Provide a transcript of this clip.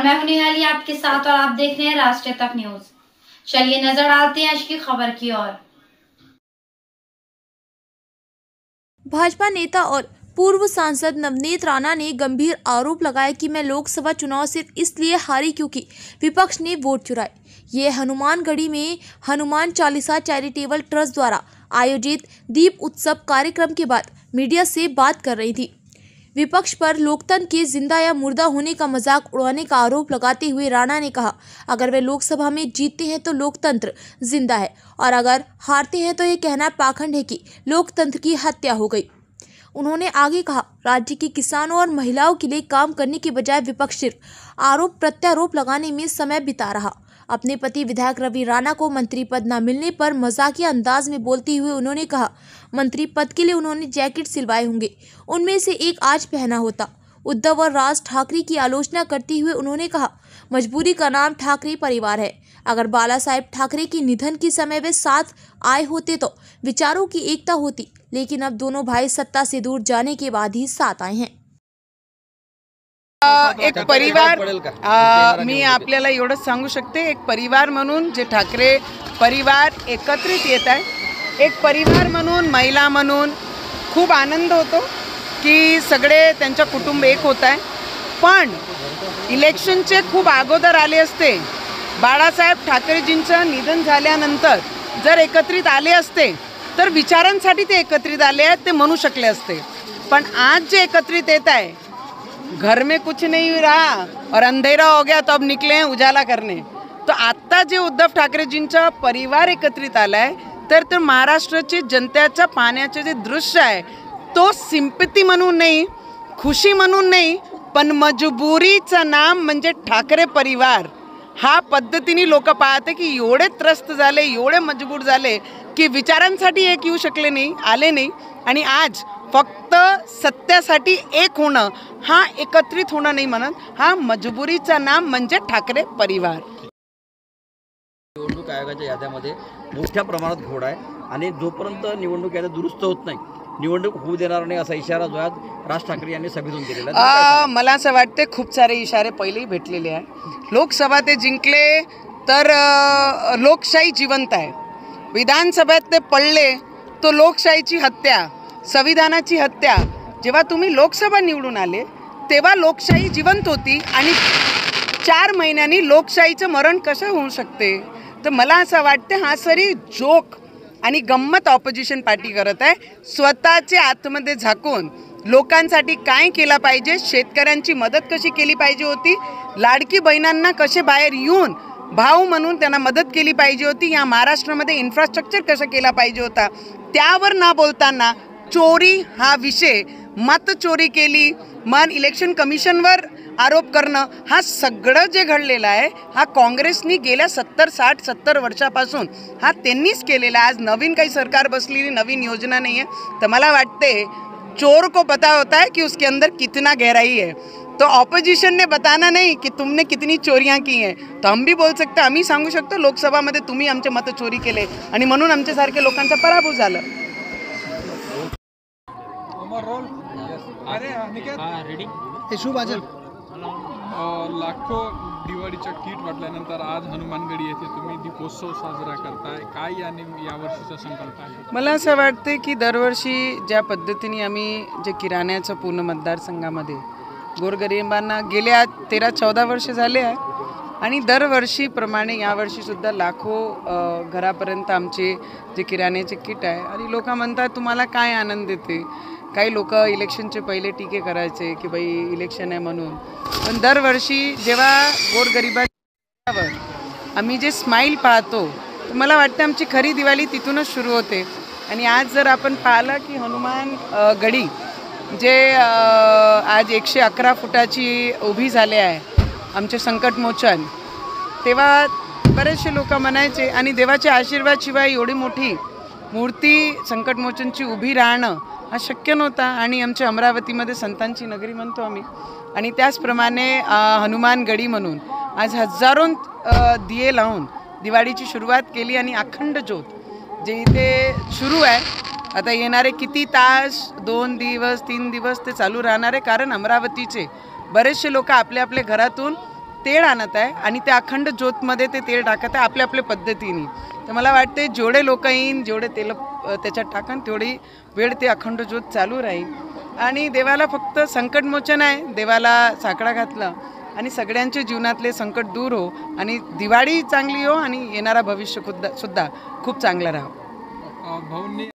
मैं हूं निहाली आपके साथ और आप देख रहे हैं राष्ट्रीय तक न्यूज। चलिए नजर डालते हैं आज की खबर की ओर। भाजपा नेता और पूर्व सांसद नवनीत राणा ने गंभीर आरोप लगाया कि मैं लोकसभा चुनाव सिर्फ इसलिए हारी क्योंकि विपक्ष ने वोट चुराए। ये हनुमानगढ़ी में हनुमान चालीसा चैरिटेबल ट्रस्ट द्वारा आयोजित दीप उत्सव कार्यक्रम के बाद मीडिया से बात कर रही थी। विपक्ष पर लोकतंत्र के जिंदा या मुर्दा होने का मजाक उड़ाने का आरोप लगाते हुए राणा ने कहा, अगर वे लोकसभा में जीतते हैं तो लोकतंत्र जिंदा है और अगर हारते हैं तो ये कहना पाखंड है कि लोकतंत्र की हत्या हो गई। उन्होंने आगे कहा, राज्य के किसानों और महिलाओं के लिए काम करने के बजाय विपक्ष सिर्फ आरोप प्रत्यारोप लगाने में समय बिता रहा। अपने पति विधायक रवि राणा को मंत्री पद न मिलने पर मजाकिया अंदाज में बोलते हुए उन्होंने कहा, मंत्री पद के लिए उन्होंने जैकेट सिलवाए होंगे, उनमें से एक आज पहना होता। उद्धव और राज ठाकरे की आलोचना करते हुए उन्होंने कहा, मजबूरी का नाम ठाकरे परिवार है। अगर बाला साहेब ठाकरे के निधन के समय वे साथ आए होते तो विचारों की एकता होती, लेकिन अब दोनों भाई सत्ता से दूर जाने के बाद ही साथ आए हैं। एक परिवार मी आपल्याला एवढंच सांगू शकते, एक परिवार म्हणून जे ठाकरे परिवार एकत्रित येत आहे, एक परिवार म्हणून महिला म्हणून खूप आनंद होतो की सगळे त्यांच्या कुटुंब एक होत आहे। पण इलेक्शनचे खूप अगोदर आले असते, बाळासाहेब ठाकरेजींचं निधन झाल्यानंतर जर एकत्रित आले असते तर विचारांसाठी ते एकत्रित आले आहेत, ते म्हणू शकले असते। पण आज जे एकत्रित येत आहे, घर में कुछ नहीं रहा और अंधेरा हो गया तो अब निकले हैं उजाला करने। तो आता जे उद्धव ठाकरेजींचा परिवार एकत्रित आलाय तर महाराष्ट्राची जनतेच्या पाण्याचे जे दृश्य आहे तो सिंपती म्हणून नाही, खुशी म्हणून नाही, पण मजबुरीचं नाम म्हणजे ठाकरे परिवार हा पद्धतीने लोक पाहते की एवढे त्रस्त झाले, एवढे मजबूर झाले की विचारांसाठी एक येऊ शकले नाही, आले नाही। आणि आज फक्त सत्यासाठी एक होणं, हा एकत्रित होणं नाही म्हणत, हा मजबुरीचा नाम म्हणजे ठाकरे परिवार। निवडणूक आयोगाच्या याद्यामध्ये मोठ्या प्रमाणात घोड आहे आणि जोपर्यंत निवडणूक याद्या दुरुस्त होत नाही निवडणूक होऊ देणार नाही असा इशारा जो आहे राज ठाकरे यांनी सभेतून दिलेला आहे। मला असं वाटते खूप सारे इशारे पहिलेही भेटलेले आहे। लोकसभा ते जिंकले तर लोकशाही जिवंत आहे, विधानसभेत ते पडले तो लोकशाहीची हत्या, संविधानाची हत्या। जेव्हा तुम्ही लोकसभा निवडून आले तेव्हा लोकशाही जिवंत होती आणि 4 महिन्यांनी लोकशाहीचं मरण कसं होऊ शकते? तर मला असं वाटतं हा सरी जोक आणि गंमत ऑपोजिशन पार्टी करत आहे। स्वतःचे आतमध्ये झाकून लोकांसाठी काय केला पाहिजे, शेतकऱ्यांची मदत कशी केली पाहिजे होती, लाडकी बहिणांना कसे बाहेर येऊन भाऊ म्हणून त्यांना मदत केली पाहिजे होती, या महाराष्ट्रामध्ये इन्फ्रास्ट्रक्चर कसं केला पाहिजे होता, त्यावर ना बोलताना चोरी हा विषय, मत चोरी केली, मन इलेक्शन कमिशनवर आरोप करणं, हा सगळं जे घडलेलं आहे हा काँग्रेसनी गेल्या 70 वर्षापासून हा त्यांनीच केलेला। आज नवीन काही सरकार बसलेली नवीन योजना नहीं है। तो मला वाटते चोर को पता होता है कि उसके अंदर कितना गहराई है, तो ऑपोजिशन ने बताना नहीं कि तुमने कितनी चोरियां की हैं। तो हम भी बोल सकते, आम्ही सांगू शकतो लोकसभामध्ये तुम्ही आमचे मत चोरी केले आणि म्हणून आमच्यासारखे लोकांचा पराभव झाला। लाखो दिवाळीच्या किट वाटल्यानंतर आज हनुमानगढी येथे तुम्ही दीपोत्सव साजरा करताय, काय या वर्षीचा संकल्प आहे? मला असं वाटते की दरवर्षी ज्या पद्धतीने आम्ही जे किराण्याचं पूर्ण मतदारसंघामध्ये गोरगरिबांना गेल्या 13-14 वर्ष झाले आहे आणि दरवर्षीप्रमाणे यावर्षीसुद्धा लाखो घरापर्यंत आमचे जे किराण्याचे किट आहे आणि लोक म्हणतात तुम्हाला काय आनंद देते। काही लोक इलेक्शनचे पहिले टीके करायचे की बाई इलेक्शन आहे म्हणून, पण दरवर्षी जेव्हा गोरगरिबांवर आम्ही जे स्माईल पाहतो तर मला वाटतं आमची खरी दिवाळी तिथूनच सुरू होते। आणि आज जर आपण पाहिलं की हनुमान गढी जे आज 111 फुटाची उभी झाले आहे आमचे संकटमोचन, तेव्हा बरेचसे लोक म्हणायचे आणि देवाच्या आशीर्वादशिवाय एवढी मोठी मूर्ती संकटमोचनची उभी राहणं हा शक्य नव्हता। आणि आमच्या अमरावतीमध्ये संतांची नगरी म्हणतो आम्ही, आणि त्याचप्रमाणे हनुमानगढी म्हणून आज हजारो दिये लावून दिवाळीची सुरुवात केली आणि अखंड ज्योत जे इथे सुरू आहे आता येणारे किती तास, 2 दिवस 3 दिवस ते चालू राहणार आहे, कारण अमरावतीचे बरेचसे लोक आपल्या आपल्या घरातून तेल आणत आहे आणि त्या अखंड ज्योतमध्ये ते तेल टाकत आहे आपल्या आपल्या पद्धतीने. तर मला वाटते जेवढे लोक येईन जेवढे तेल त्याच्यात टाकन तेवढी वेळ ते अखंड ज्योत चालू राहील. आणि देवाला फक्त संकटमोचन आहे, देवाला साकडा घातलं आणि सगळ्यांच्या जीवनातले संकट दूर हो आणि दिवाळी चांगली हो आणि येणारा भविष्य सुद्धा खूप चांगला राहो. भाऊंनी